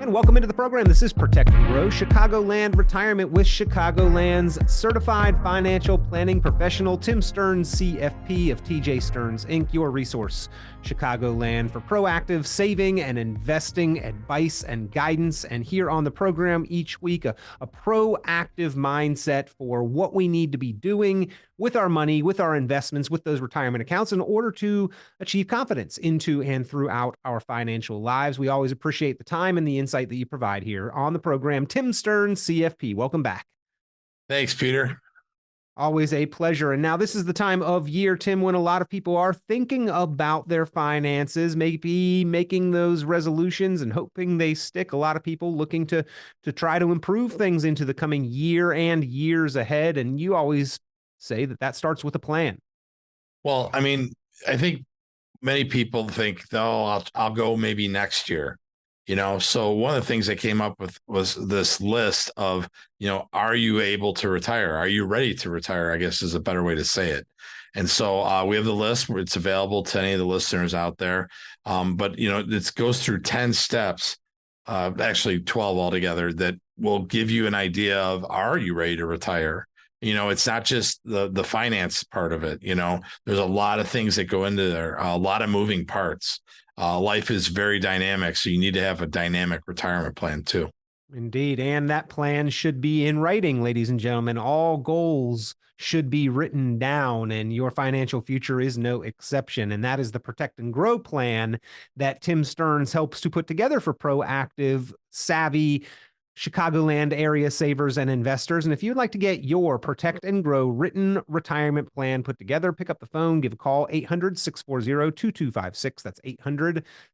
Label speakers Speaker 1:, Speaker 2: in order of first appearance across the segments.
Speaker 1: And welcome into the program. This is Protect and Grow Chicagoland Retirement with Chicagoland's certified financial planning professional, Tim Stearns, CFP of TjStearns, Inc., your resource, Chicagoland, for proactive saving and investing advice and guidance. And here on the program each week, a proactive mindset for what we need to be doing with our money, with our investments, with those retirement accounts in order to achieve confidence into and throughout our financial lives. We always appreciate the time and the insight that you provide here on the program. Tim Stearns, CFP, welcome back.
Speaker 2: Thanks, Peter.
Speaker 1: Always a pleasure. And now this is the time of year, Tim, when a lot of people are thinking about their finances, maybe making those resolutions and hoping they stick. A lot of people looking to try to improve things into the coming year and years ahead. And you always say that starts with a plan.
Speaker 2: Well, I mean, I think many people think, oh, I'll go maybe next year. So one of the things I came up with was this list of, are you able to retire? Are you ready to retire? I guess is a better way to say it. And so we have the list where it's available to any of the listeners out there. But it goes through 10 steps, actually 12 altogether, that will give you an idea of, are you ready to retire? It's not just the finance part of it. There's a lot of things that go into there, a lot of moving parts. Life is very dynamic, so you need to have a dynamic retirement plan too.
Speaker 1: Indeed. And that plan should be in writing, ladies and gentlemen. All goals should be written down, and your financial future is no exception. And that is the Protect and Grow plan that Tim Stearns helps to put together for proactive, savvy Chicagoland area savers and investors. And if you'd like to get your Protect and Grow written retirement plan put together, pick up the phone, give a call, 800-640-2256. That's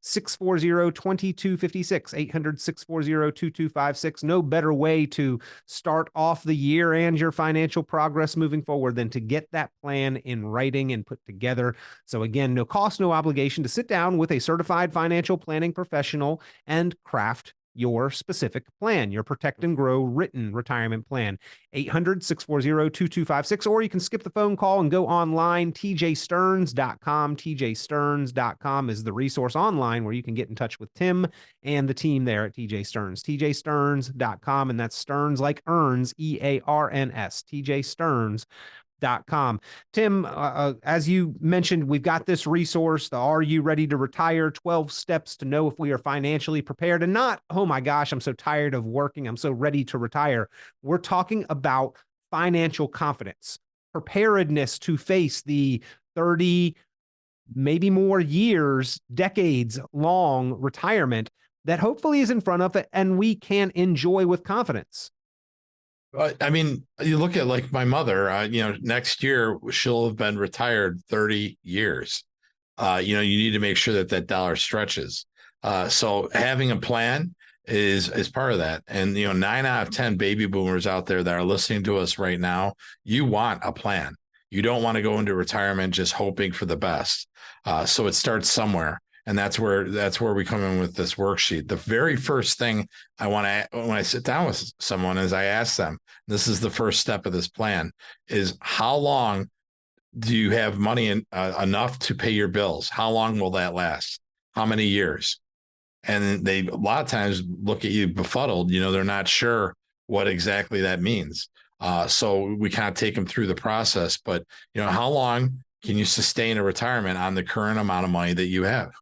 Speaker 1: 800-640-2256, 800-640-2256. No better way to start off the year and your financial progress moving forward than to get that plan in writing and put together. So again, no cost, no obligation to sit down with a certified financial planning professional and craft your specific plan, your Protect and Grow written retirement plan. 800-640-2256, or you can skip the phone call and go online, TjStearns.com. TjStearns.com is the resource online where you can get in touch with Tim and the team there at TjStearns. TjStearns.com, and that's Stearns like Earns, E-A-R-N-S, TjStearns.com. Tim, as you mentioned, we've got this resource, the Are You Ready to Retire? 12 steps to know if we are financially prepared, and not, oh my gosh, I'm so tired of working, I'm so ready to retire. We're talking about financial confidence, preparedness to face the 30, maybe more years, decades long retirement that hopefully is in front of it and we can enjoy with confidence.
Speaker 2: I mean, you look at like my mother, next year she'll have been retired 30 years. You need to make sure that dollar stretches. So having a plan is part of that. And, 9 out of 10 baby boomers out there that are listening to us right now, you want a plan. You don't want to go into retirement just hoping for the best. So it starts somewhere. And that's where we come in with this worksheet. The very first thing I want to, when I sit down with someone, is I ask them, this is the first step of this plan, is how long do you have money enough to pay your bills? How long will that last? How many years? And they a lot of times look at you befuddled. They're not sure what exactly that means. So we kind of take them through the process. But, how long can you sustain a retirement on the current amount of money that you have?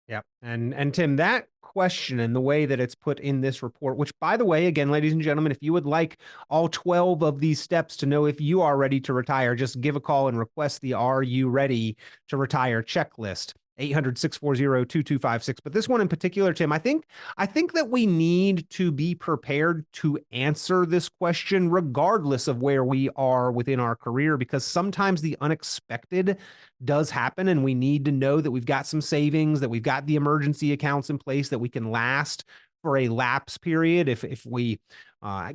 Speaker 1: Yep. And Tim, that question and the way that it's put in this report, which, by the way, again, ladies and gentlemen, if you would like all 12 of these steps to know if you are ready to retire, just give a call and request the Are You Ready to Retire checklist. 800-640-2256. But this one in particular, Tim, I think that we need to be prepared to answer this question regardless of where we are within our career, because sometimes the unexpected does happen and we need to know that we've got some savings, that we've got the emergency accounts in place that we can last for a lapse period if we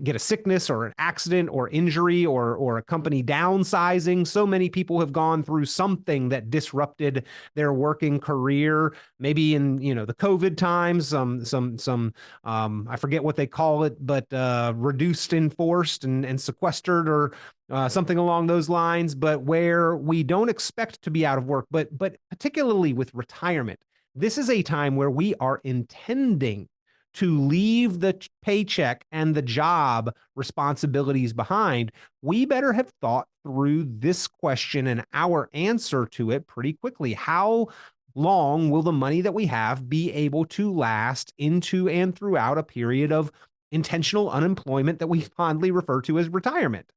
Speaker 1: get a sickness or an accident or injury or a company downsizing. So many people have gone through something that disrupted their working career. Maybe in the COVID times, some I forget what they call it, but reduced, enforced, and sequestered, or something along those lines. But where we don't expect to be out of work, but particularly with retirement, this is a time where we are intending to leave the paycheck and the job responsibilities behind, we better have thought through this question and our answer to it pretty quickly. How long will the money that we have be able to last into and throughout a period of intentional unemployment that we fondly refer to as retirement?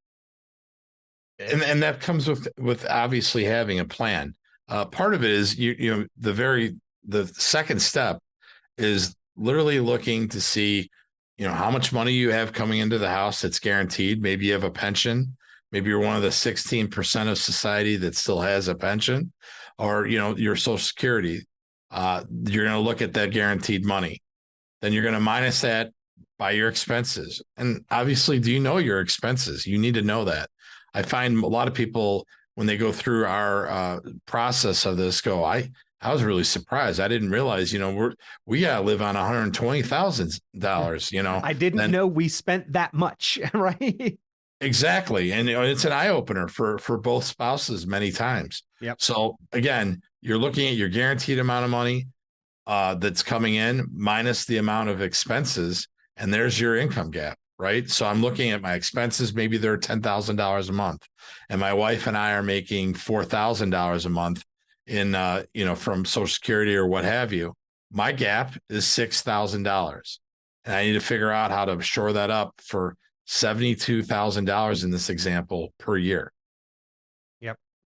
Speaker 2: And that comes with obviously having a plan. Part of it is the second step is literally looking to see, how much money you have coming into the house that's guaranteed. Maybe you have a pension. Maybe you're one of the 16% of society that still has a pension, or your Social Security. You're going to look at that guaranteed money. Then you're going to minus that by your expenses. And obviously, do you know your expenses? You need to know that. I find a lot of people, when they go through our process of this, I was really surprised. I didn't realize, we got to live on $120,000,
Speaker 1: I didn't know we spent that much, right?
Speaker 2: Exactly. And it's an eye opener for both spouses many times.
Speaker 1: Yep.
Speaker 2: So again, you're looking at your guaranteed amount of money that's coming in minus the amount of expenses, and there's your income gap. Right. So I'm looking at my expenses. Maybe they're $10,000 a month, and my wife and I are making $4,000 a month in, from Social Security or what have you. My gap is $6,000, and I need to figure out how to shore that up for $72,000 in this example per year.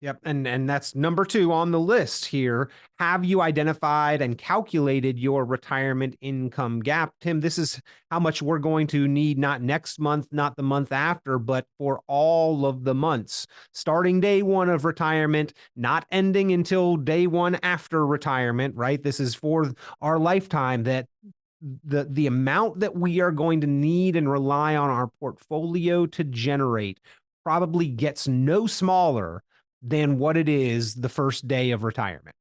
Speaker 1: Yep. And that's number 2 on the list here. Have you identified and calculated your retirement income gap? Tim, this is how much we're going to need, not next month, not the month after, but for all of the months, starting day 1 of retirement, not ending until day 1 after retirement, right? This is for our lifetime, that the amount that we are going to need and rely on our portfolio to generate probably gets no smaller than what it is the first day of retirement.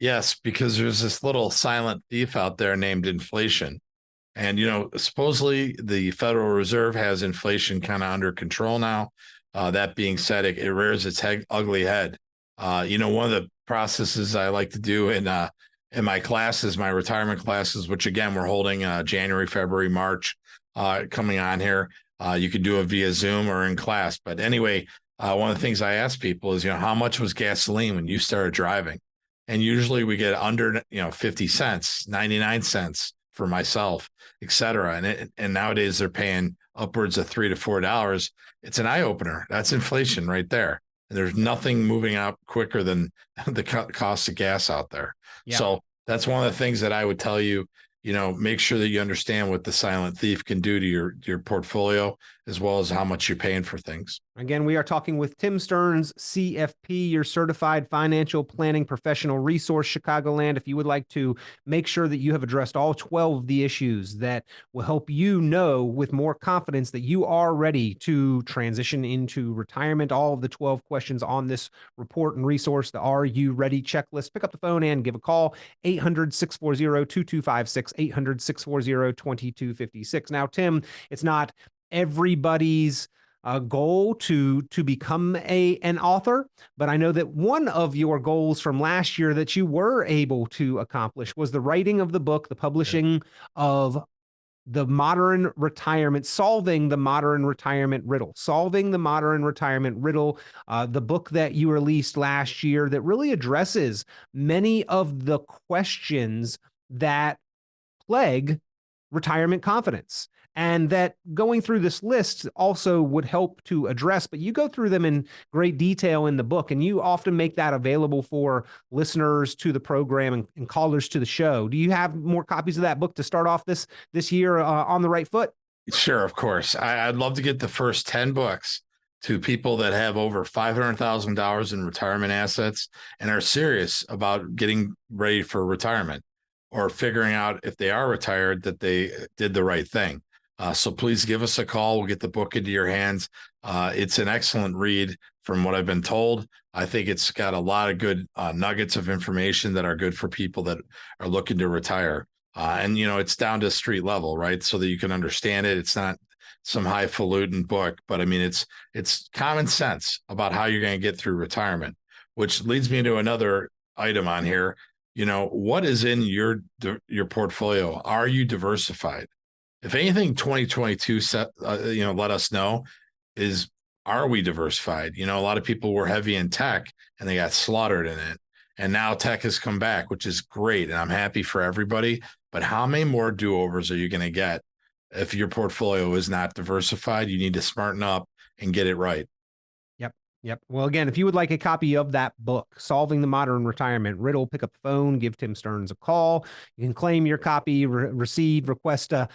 Speaker 2: Yes, because there's this little silent thief out there named inflation. And, supposedly the Federal Reserve has inflation kind of under control now. That being said, it rears its ugly head. One of the processes I like to do in my classes, my retirement classes, which again, we're holding January, February, March coming on here. You could do it via Zoom or in class. But anyway, one of the things I ask people is, how much was gasoline when you started driving? And usually we get under, 50 cents, 99 cents for myself, et cetera. And nowadays they're paying upwards of $3 to $4. It's an eye opener. That's inflation right there. And there's nothing moving up quicker than the cost of gas out there. Yeah. So that's one of the things that I would tell you, make sure that you understand what the silent thief can do to your portfolio, as well as how much you're paying for things.
Speaker 1: Again, we are talking with Tim Stearns, CFP, your certified financial planning professional resource, Chicagoland. If you would like to make sure that you have addressed all 12 of the issues that will help you know with more confidence that you are ready to transition into retirement, all of the 12 questions on this report and resource, the Are You Ready checklist, pick up the phone and give a call, 800-640-2256, 800-640-2256. Now, Tim, it's not everybody's goal to become an author, but I know that one of your goals from last year that you were able to accomplish was the writing of the book, the publishing of the modern retirement, solving the modern retirement riddle, the book that you released last year that really addresses many of the questions that plague retirement confidence, and that going through this list also would help to address, but you go through them in great detail in the book, and you often make that available for listeners to the program and callers to the show. Do you have more copies of that book to start off this year on the right foot?
Speaker 2: Sure, of course. I'd love to get the first 10 books to people that have over $500,000 in retirement assets and are serious about getting ready for retirement, or figuring out if they are retired that they did the right thing. So please give us a call. We'll get the book into your hands. It's an excellent read from what I've been told. I think it's got a lot of good nuggets of information that are good for people that are looking to retire. And, it's down to street level, right? So that you can understand it. It's not some highfalutin book, but I mean, it's common sense about how you're going to get through retirement, which leads me to another item on here. what is in your portfolio? Are you diversified? If anything, 2022 let us know is, are we diversified? A lot of people were heavy in tech and they got slaughtered in it. And now tech has come back, which is great. And I'm happy for everybody. But how many more do-overs are you going to get if your portfolio is not diversified? You need to smarten up and get it right.
Speaker 1: Yep. Yep. Well, again, if you would like a copy of that book, Solving the Modern Retirement Riddle, pick up the phone, give Tim Stearns a call. You can claim your copy, request a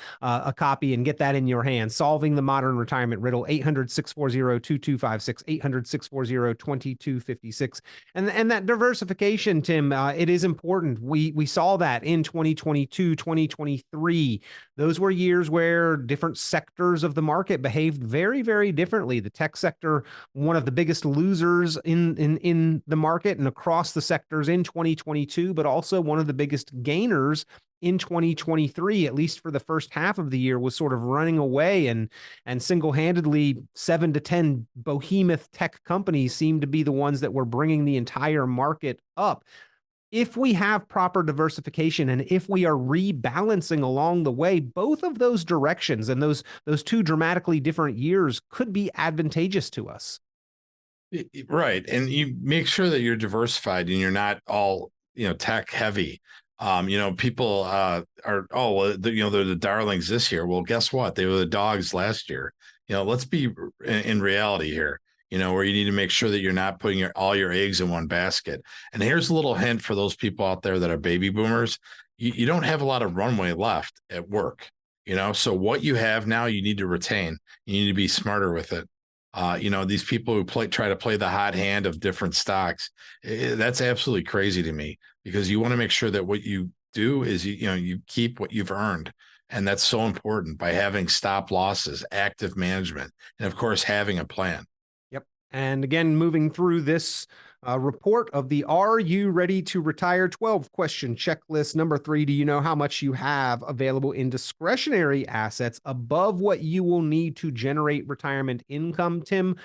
Speaker 1: copy, and get that in your hands. Solving the Modern Retirement Riddle, 800-640-2256, 800-640-2256. And that diversification, Tim, it is important. We saw that in 2022, 2023. Those were years where different sectors of the market behaved very, very differently. The tech sector, one of the biggest losers in the market and across the sectors in 2022, but also one of the biggest gainers in 2023, at least for the first half of the year, was sort of running away, and single-handedly 7 to 10 behemoth tech companies seem to be the ones that were bringing the entire market up. If we have proper diversification and if we are rebalancing along the way, both of those directions and those two dramatically different years could be advantageous to us.
Speaker 2: Right. And you make sure that you're diversified and you're not all, tech heavy. People they're the darlings this year. Well, guess what? They were the dogs last year. Let's be in reality here, where you need to make sure that you're not putting all your eggs in one basket. And here's a little hint for those people out there that are baby boomers. You don't have a lot of runway left at work, so what you have now, you need to retain. You need to be smarter with it. These people who try to play the hot hand of different stocks, that's absolutely crazy to me, because you want to make sure that what you do is, you keep what you've earned. And that's so important by having stop losses, active management, and of course, having a plan.
Speaker 1: Yep. And again, moving through this report of the Are You Ready to Retire 12 question checklist. Number 3, do you know how much you have available in discretionary assets above what you will need to generate retirement income, Tim?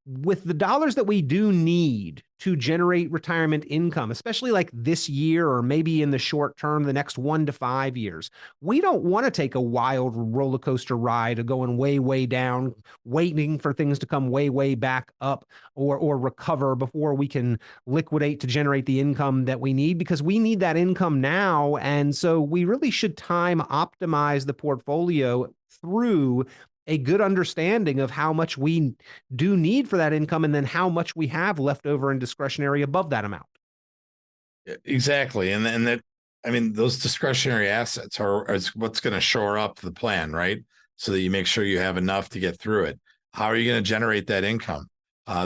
Speaker 1: With the dollars that we do need to generate retirement income, especially like this year or maybe in the short term, the next 1 to 5 years, we don't want to take a wild roller coaster ride of going way, way down, waiting for things to come way, way back up or recover before we can liquidate to generate the income that we need, because we need that income now. And so we really should time optimize the portfolio through a good understanding of how much we do need for that income and then how much we have left over in discretionary above that amount.
Speaker 2: Exactly. And that, those discretionary assets is what's going to shore up the plan, right? So that you make sure you have enough to get through it. How are you going to generate that income?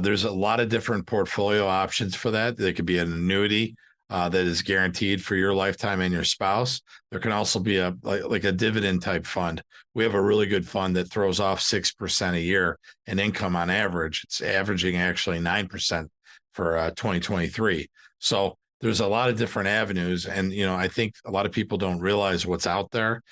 Speaker 2: There's a lot of different portfolio options for that. There could be an annuity that is guaranteed for your lifetime and your spouse. There can also be like a dividend type fund. We have a really good fund that throws off 6% a year in income on average. It's averaging actually 9% for 2023. So there's a lot of different avenues. And, I think a lot of people don't realize what's out there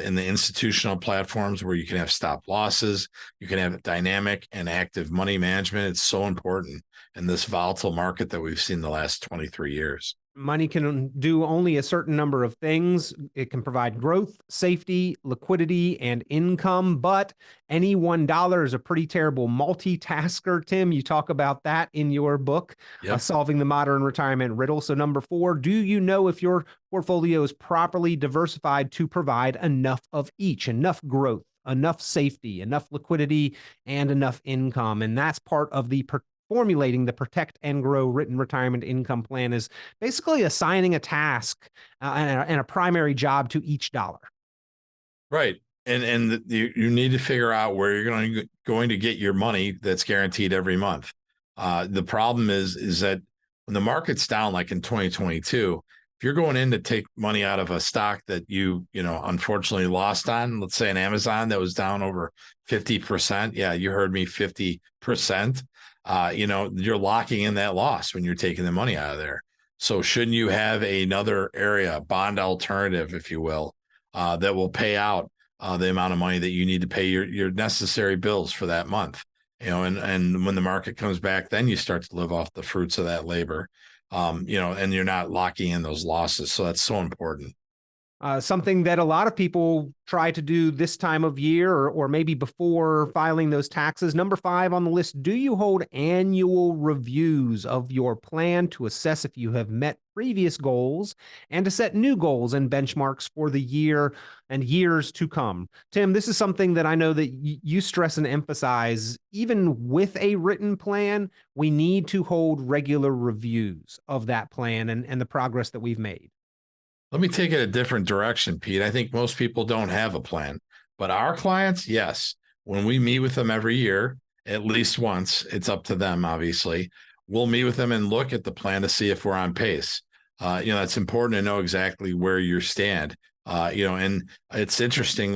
Speaker 2: in the institutional platforms where you can have stop losses, you can have dynamic and active money management. It's so important in this volatile market that we've seen the last 23 years.
Speaker 1: Money can do only a certain number of things. It can provide growth, safety, liquidity, and income, but any $1 is a pretty terrible multitasker, Tim. You talk about that in your book,
Speaker 2: Yep.
Speaker 1: Solving the Modern Retirement Riddle. So number 4, do you know if your portfolio is properly diversified to provide enough of each, enough growth, enough safety, enough liquidity, and enough income? And that's part of the formulating the Protect and Grow Written Retirement Income Plan, is basically assigning a task and a primary job to each dollar.
Speaker 2: Right. And you need to figure out where you're going to get your money that's guaranteed every month. The problem is that when the market's down, like in 2022, if you're going in to take money out of a stock that you unfortunately lost on, let's say an Amazon that was down over 50%. Yeah, you heard me, 50%. You're locking in that loss when you're taking the money out of there. So shouldn't you have another area, bond alternative, if you will, that will pay out the amount of money that you need to pay your necessary bills for that month? And when the market comes back, then you start to live off the fruits of that labor. and you're not locking in those losses. So that's so important.
Speaker 1: Something that a lot of people try to do this time of year or maybe before filing those taxes. Number 5 on the list, do you hold annual reviews of your plan to assess if you have met previous goals and to set new goals and benchmarks for the year and years to come? Tim, this is something that I know that you stress and emphasize. Even with a written plan, we need to hold regular reviews of that plan and the progress that we've made.
Speaker 2: Let me take it a different direction, Pete. I think most people don't have a plan, but our clients, yes. When we meet with them every year, at least once, it's up to them, obviously. We'll meet with them and look at the plan to see if we're on pace. It's important to know exactly where you stand. And it's interesting.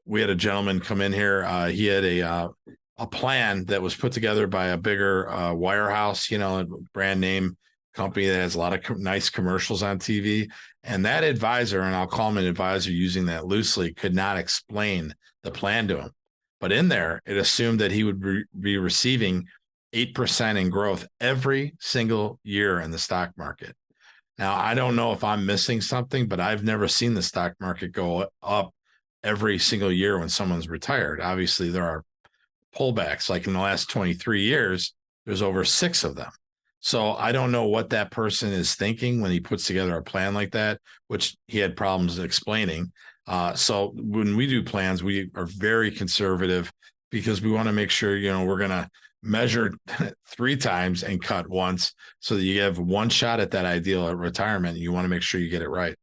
Speaker 2: We had a gentleman come in here. He had a plan that was put together by a bigger wirehouse, a brand name company that has a lot of nice commercials on TV. And that advisor, and I'll call him an advisor using that loosely, could not explain the plan to him. But in there, it assumed that he would be receiving 8% in growth every single year in the stock market. Now, I don't know if I'm missing something, but I've never seen the stock market go up every single year when someone's retired. Obviously, there are pullbacks. Like in the last 23 years, there's over 6 of them. So I don't know what that person is thinking when he puts together a plan like that, which he had problems explaining. So when we do plans, we are very conservative because we want to make sure, we're going to measure 3 times and cut once so that you have one shot at that ideal at retirement. You want to make sure you get it right.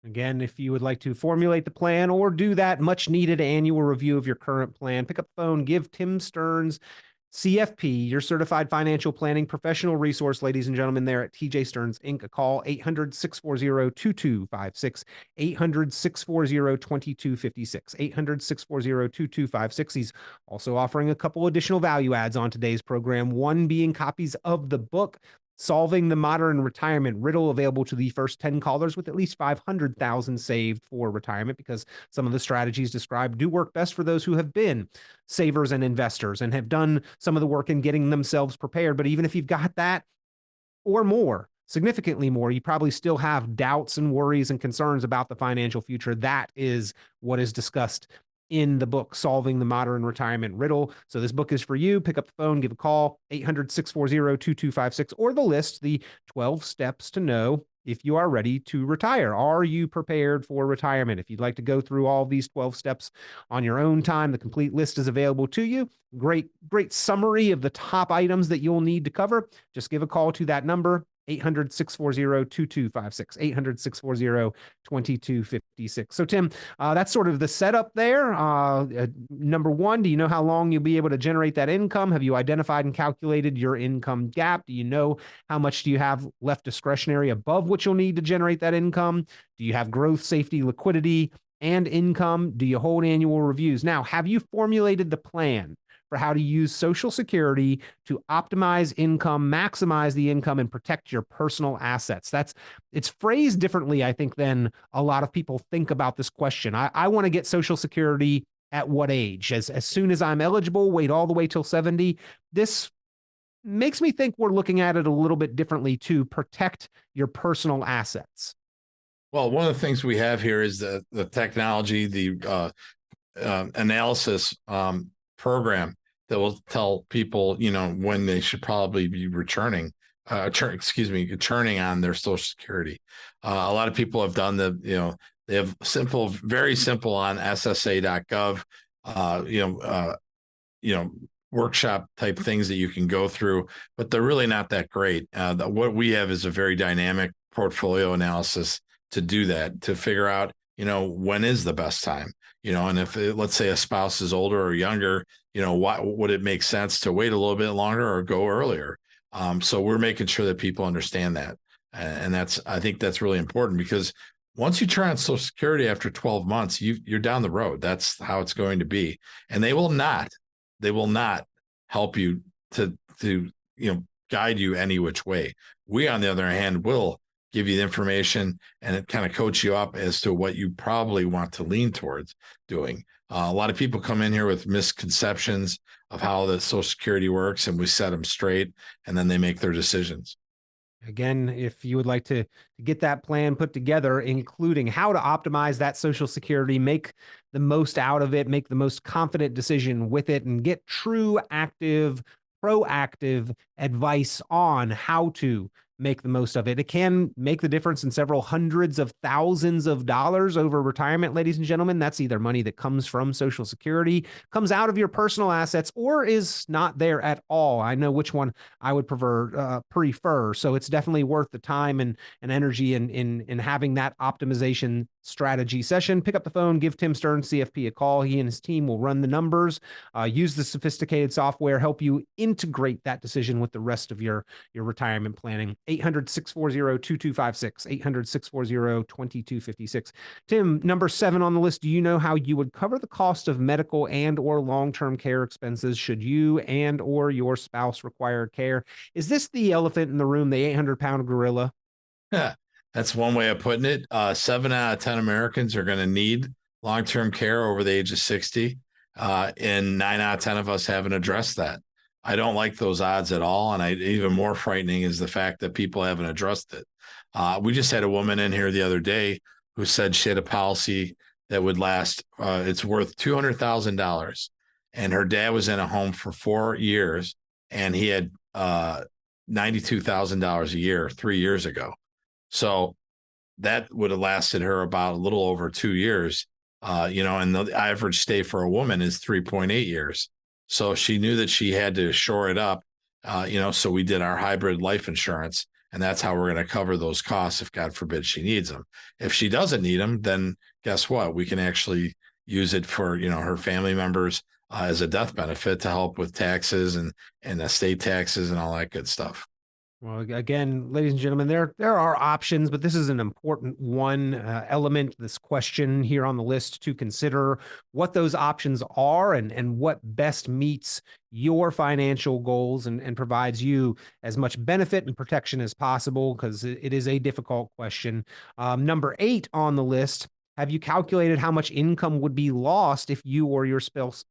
Speaker 1: Again, if you would like to formulate the plan or do that much needed annual review of your current plan, pick up the phone, give Tim Stearns, CFP, your certified financial planning professional resource, ladies and gentlemen, there at TJ Stearns Inc. A call 800-640-2256, 800-640-2256, 800-640-2256. He's also offering a couple additional value adds on today's program, one being copies of the book, Solving the Modern Retirement Riddle, available to the first 10 callers with at least $500,000 saved for retirement, because some of the strategies described do work best for those who have been savers and investors and have done some of the work in getting themselves prepared. But even if you've got that or more, significantly more, you probably still have doubts and worries and concerns about the financial future. That is what is discussed in the book, Solving the Modern Retirement Riddle. So this book is for you. Pick up the phone, give a call, 800-640-2256, or the list, the 12 steps to know if you are ready to retire. Are you prepared for retirement? If you'd like to go through all these 12 steps on your own time, the complete list is available to you. Great summary of the top items that you'll need to cover. Just give a call to that number, 800-640-2256, 800-640-2256. So Tim, that's sort of the setup there. Number 1, do you know how long you'll be able to generate that income? Have you identified and calculated your income gap? Do you know how much do you have left discretionary above what you'll need to generate that income? Do you have growth, safety, liquidity, and income? Do you hold annual reviews? Now, have you formulated the plan for how to use Social Security to optimize income, maximize the income, and protect your personal assets? It's phrased differently, I think, than a lot of people think about this question. I want to get Social Security at what age? As soon as I'm eligible, wait all the way till 70. This makes me think we're looking at it a little bit differently to protect your personal assets.
Speaker 2: Well, one of the things we have here is the technology, the analysis program that will tell people, when they should probably be turning on their Social Security. A lot of people have done they have very simple on SSA.gov, workshop type things that you can go through, but they're really not that great. What we have is a very dynamic portfolio analysis to do that, to figure out, when is the best time, and if let's say a spouse is older or younger, why would it make sense to wait a little bit longer or go earlier? So we're making sure that people understand that. And I think that's really important, because once you turn on Social Security after 12 months, you're down the road. That's how it's going to be. And they will not help you to guide you any which way. We, on the other hand, will give you the information and kind of coach you up as to what you probably want to lean towards doing. A lot of people come in here with misconceptions of how the Social Security works, and we set them straight, and then they make their decisions.
Speaker 1: Again, if you would like to get that plan put together, including how to optimize that Social Security, make the most out of it, make the most confident decision with it, and get true, active, proactive advice on how to make the most of it. It can make the difference in several hundreds of thousands of dollars over retirement, ladies and gentlemen. That's either money that comes from Social Security, comes out of your personal assets, or is not there at all. I know which one I would prefer. So it's definitely worth the time and energy in having that optimization strategy session. Pick up the phone, give Tim Stearns, CFP, a call. He and his team will run the numbers, use the sophisticated software, help you integrate that decision with the rest of your retirement planning. 800-640-2256, 800-640-2256. Tim, number 7 on the list, do you know how you would cover the cost of medical and or long-term care expenses should you and or your spouse require care? Is this the elephant in the room, the 800-pound gorilla?
Speaker 2: Yeah, that's one way of putting it. 7 out of 10 Americans are going to need long-term care over the age of 60. And 9 out of 10 of us haven't addressed that. I don't like those odds at all. And even more frightening is the fact that people haven't addressed it. We just had a woman in here the other day who said she had a policy that would last, it's worth $200,000. And her dad was in a home for 4 years and he had $92,000 a year 3 years ago. So that would have lasted her about a little over 2 years, and the average stay for a woman is 3.8 years. So she knew that she had to shore it up, so we did our hybrid life insurance, and that's how we're going to cover those costs if God forbid she needs them. If she doesn't need them, then guess what? We can actually use it for, her family members as a death benefit to help with taxes and estate taxes and all that good stuff.
Speaker 1: Well, again, ladies and gentlemen, there are options, but this is an important one element, this question here on the list to consider what those options are and what best meets your financial goals and provides you as much benefit and protection as possible, because it is a difficult question. Number 8 on the list. Have you calculated how much income would be lost if you or your spouse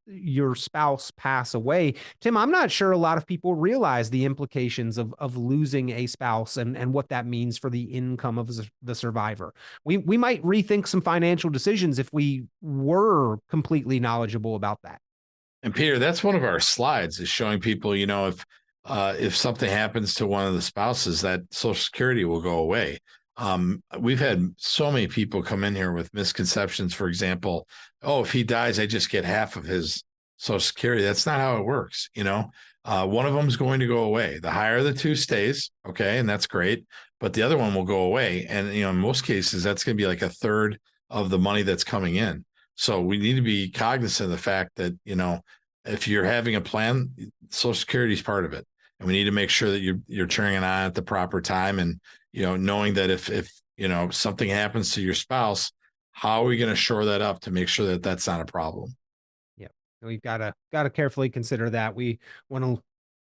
Speaker 1: pass away? Tim, I'm not sure a lot of people realize the implications of losing a spouse and what that means for the income of the survivor. We might rethink some financial decisions if we were completely knowledgeable about that.
Speaker 2: And Peter, that's one of our slides, is showing people, if something happens to one of the spouses, that Social Security will go away. We've had so many people come in here with misconceptions. For example, if he dies, I just get half of his Social Security. That's not how it works. One of them is going to go away. The higher of the two stays, okay, and that's great, but the other one will go away. And in most cases, that's going to be like a third of the money that's coming in. So we need to be cognizant of the fact that if you're having a plan, Social Security is part of it, and we need to make sure that you're turning it on at the proper time, and knowing that if something happens to your spouse, how are we going to shore that up to make sure that that's not a problem?
Speaker 1: Yeah, we've got to carefully consider that. We want to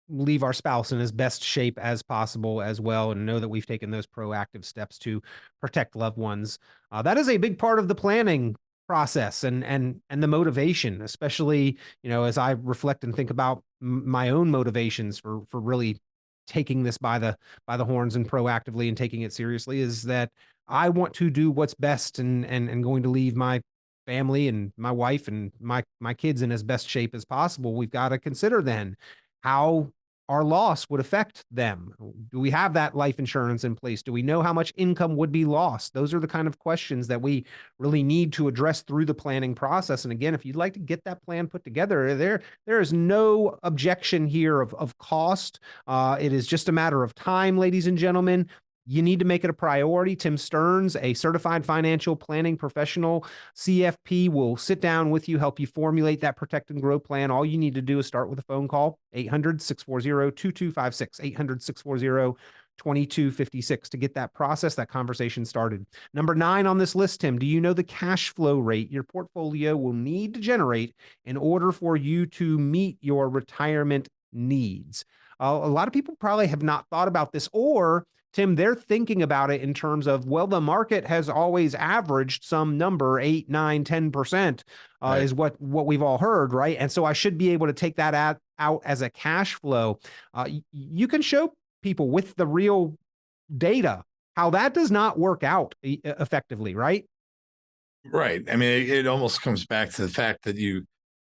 Speaker 1: leave our spouse in as best shape as possible as well, and know that we've taken those proactive steps to protect loved ones. That is a big part of the planning process and the motivation, especially as I reflect and think about my own motivations for really taking this by the horns and proactively and taking it seriously, is that I want to do what's best and going to leave my family and my wife and my kids in as best shape as possible. We've got to consider then how our loss would affect them. Do we have that life insurance in place? Do we know how much income would be lost? Those are the kind of questions that we really need to address through the planning process. And again, if you'd like to get that plan put together, there is no objection here of cost. It is just a matter of time, ladies and gentlemen. You need to make it a priority. Tim Stearns, a certified financial planning professional, CFP, will sit down with you, help you formulate that protect and grow plan. All you need to do is start with a phone call, 800-640-2256, 800-640-2256 to get that process, that conversation started. Number 9 on this list, Tim, do you know the cash flow rate your portfolio will need to generate in order for you to meet your retirement needs? A lot of people probably have not thought about this, or Tim, they're thinking about it in terms of, well, the market has always averaged some number, 8, 9, 10%,
Speaker 2: Right.
Speaker 1: is what we've all heard, right? And so I should be able to take that out as a cash flow. You can show people with the real data how that does not work out effectively, right?
Speaker 2: Right. I mean, it almost comes back to the fact that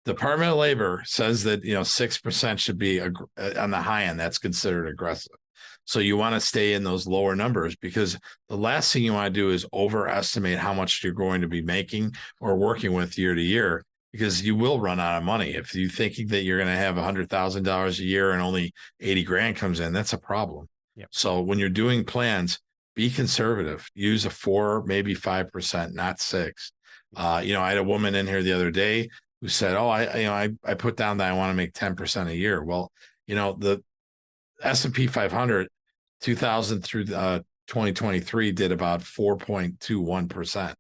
Speaker 2: Department of Labor says that 6% should be on the high end. That's considered aggressive. So you want to stay in those lower numbers, because the last thing you want to do is overestimate how much you're going to be making or working with year to year, because you will run out of money. If you're thinking that you're going to have $100,000 a year and only 80 grand comes in, that's a problem.
Speaker 1: Yep.
Speaker 2: So when you're doing plans, be conservative. Use a 4, maybe 5%, not 6. I had a woman in here the other day who said, "Oh, I put down that I want to make 10% a year." Well, the S&P 500, 2000 through 2023 did about 4.21%.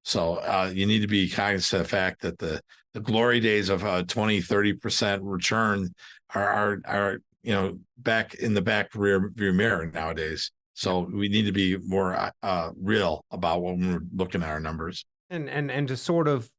Speaker 2: So you need to be cognizant of the fact that the glory days of 20-30% return are back in the back rear mirror nowadays. So we need to be more real about when we're looking at our numbers.
Speaker 1: And to sort of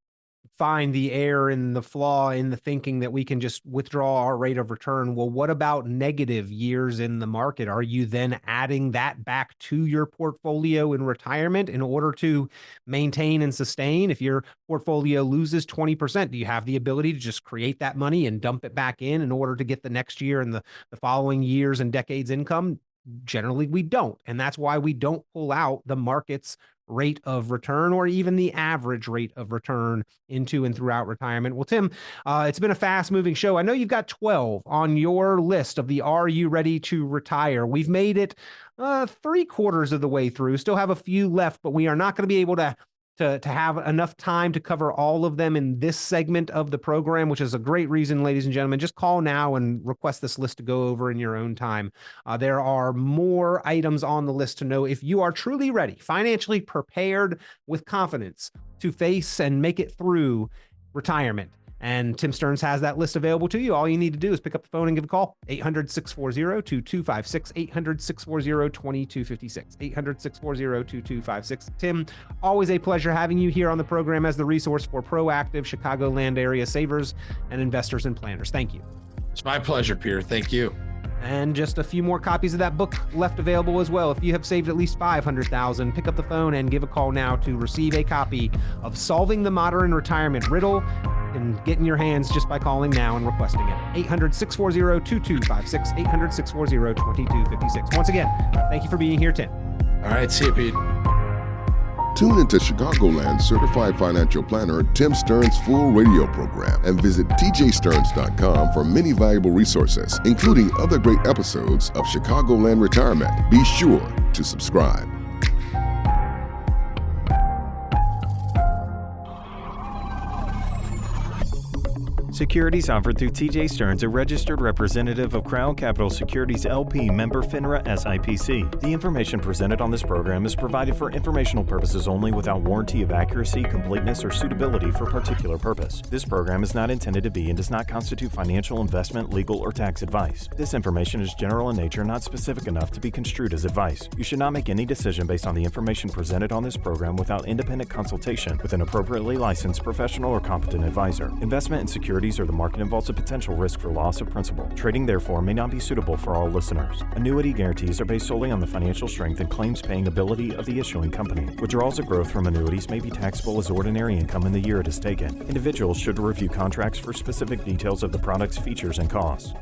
Speaker 1: find the error in the flaw in the thinking that we can just withdraw our rate of return. Well, what about negative years in the market? Are you then adding that back to your portfolio in retirement in order to maintain and sustain? If your portfolio loses 20%, do you have the ability to just create that money and dump it back in order to get the next year and the following years and decades income? Generally, we don't. And that's why we don't pull out the market's rate of return or even the average rate of return into and throughout retirement. Well, Tim, it's been a fast moving show. I know you've got 12 on your list of the Are You Ready to Retire? We've made it 3/4 of the way through, still have a few left, but we are not going to be able to have enough time to cover all of them in this segment of the program, which is a great reason, ladies and gentlemen. Just call now and request this list to go over in your own time. There are more items on the list to know if you are truly ready, financially prepared with confidence to face and make it through retirement. And TjStearns has that list available to you. All you need to do is pick up the phone and give a call. 800-640-2256, 800-640-2256, 800-640-2256. Tim, always a pleasure having you here on the program as the resource for proactive Chicagoland area savers and investors and planners. Thank you.
Speaker 2: It's my pleasure, Peter. Thank you.
Speaker 1: And just a few more copies of that book left available as well. If you have saved at least $500,000, pick up the phone and give a call now to receive a copy of Solving the Modern Retirement Riddle, and get in your hands just by calling now and requesting it. 800-640-2256, 800-640-2256. Once again, thank you for being here, Tim.
Speaker 2: All right, see you, Pete.
Speaker 3: Tune into Chicagoland certified financial planner Tim Stearns' full radio program and visit TjStearns.com for many valuable resources, including other great episodes of Chicagoland Retirement. Be sure to subscribe.
Speaker 4: Securities offered through TjStearns, a registered representative of Crown Capital Securities LP, member FINRA SIPC. The information presented on this program is provided for informational purposes only, without warranty of accuracy, completeness, or suitability for particular purpose. This program is not intended to be and does not constitute financial, investment, legal, or tax advice. This information is general in nature, not specific enough to be construed as advice. You should not make any decision based on the information presented on this program without independent consultation with an appropriately licensed professional or competent advisor. Investment in securities or the market involves a potential risk for loss of principal. Trading, therefore, may not be suitable for all listeners. Annuity guarantees are based solely on the financial strength and claims-paying ability of the issuing company. Withdrawals of growth from annuities may be taxable as ordinary income in the year it is taken. Individuals should review contracts for specific details of the product's features and costs.